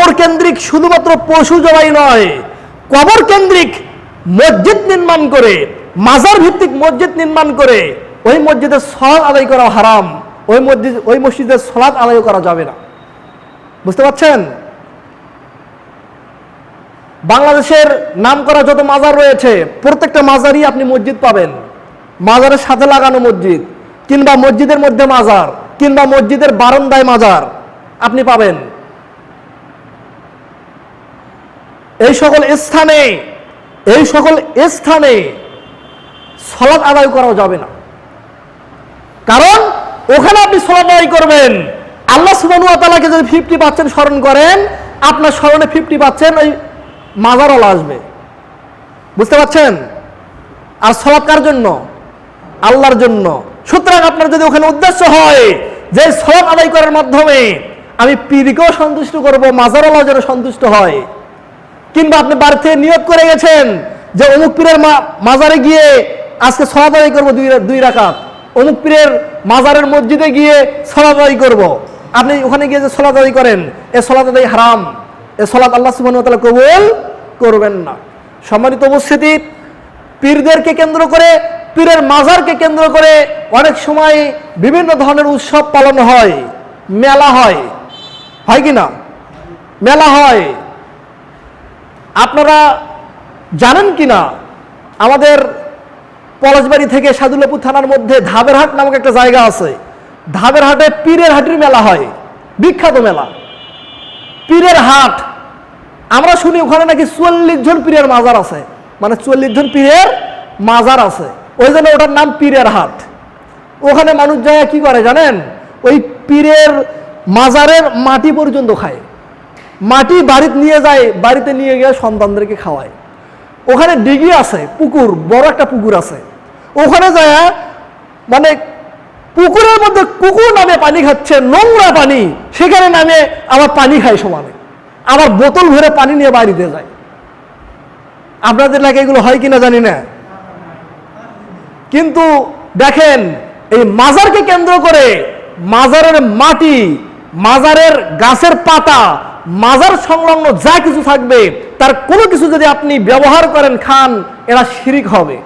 কবর কেন্দ্রিক শুধুমাত্র পশু জবাই নয়, কবর কেন্দ্রিক মসজিদ নির্মাণ করে, মাজার ভিত্তিক মসজিদ নির্মাণ করে ওই মসজিদে সালাত আদায় করা হারাম, ওই মসজিদে সালাত আদায় করা যাবে না। বুঝতে পারছেন? বাংলাদেশের নামকরা যত মাজার রয়েছে প্রত্যেকটা মাজারই আপনি মসজিদ পাবেন, মাজারের সাথে লাগানো মসজিদ, কিংবা মসজিদের মধ্যে মাজার, কিংবা মসজিদের বারান্দায় মাজার আপনি পাবেন। এই সকল স্থানে সালাত আদায় করা যাবে না, কারণ ওখানে আপনি সালাত আদায় করবেন, আল্লাহ সুবহানাহু ওয়া তাআলাকে যদি 50% স্মরণ করেন, আপনার স্মরণে 50% ওই মাজারওয়ালা আসবে। বুঝতে পারছেন? আর সালাত কার জন্য? আল্লাহর জন্য। সুতরাং আপনার যদি ওখানে উদ্দেশ্য হয় যে সালাত আদায় করার মাধ্যমে আমি পীরকেও সন্তুষ্ট করব, মাজারওয়ালা যেন সন্তুষ্ট হয়, কিংবা আপনি বাড়িতে নিয়ত করে গেছেন যে অমুক পীরের মাজারে গিয়ে আজকে সালাত আদায় করবো 2 রাকাত, অমুক পীরের মাজারের মসজিদে গিয়ে সালাত আদায় করব, আপনি ওখানে গিয়ে যে সালাত আদায় করেন, এ সালাত আদায় হারাম, এ সালাত আল্লাহ সুবহানাহু ওয়া তাআলা কবুল করবেন না। সম্মানিত উপস্থিতি, পীরদেরকে কেন্দ্র করে, পীরের মাজারকে কেন্দ্র করে অনেক সময় বিভিন্ন ধরনের উৎসব পালন হয়, মেলা হয় কি না? মেলা হয়। আপনারা জানেন কি না, আমাদের পলাশবাড়ি থেকে সাদুল্লাপুর থানার মধ্যে ধাবের হাট নামক একটা জায়গা আছে, ধাবের হাটে পীরের হাটের মেলা হয়, বিখ্যাত মেলা, পীরের হাট। আমরা শুনি ওখানে নাকি 44 জন পীরের মাজার আছে, মানে 44 জন পীরের মাজার আছে, ওই জন্য ওটার নাম পীরের হাট। ওখানে মানুষ যায় কি করে জানেন? ওই পীরের মাজারের মাটি পর্যন্ত খায়, মাটি বাড়িতে নিয়ে যায়, বাড়িতে নিয়ে গিয়ে সন্তানদেরকে খাওয়ায়। ওখানে ডিগি আছে, পুকুর, বড় একটা পুকুর আছে, ওখানে যায় মানে পুকুরের মধ্যে কুকুর নামে পানি খাচ্ছে, নোংরা পানি, সেখানে নামে আবার পানি খায় সমানে, আবার বোতল ভরে পানি নিয়ে বাড়িতে যায়। আপনাদের এলাকায় এগুলো হয় কিনা জানি না, কিন্তু দেখেন এই মাজারকে কেন্দ্র করে মাজারের মাটি, মাজারের গাছের পাতা, মাজার সংলগ্ন যা কিছু থাকবে তার কোনো কিছু যদি আপনি ব্যবহার করেন, খান, এরা শিরিক হবে।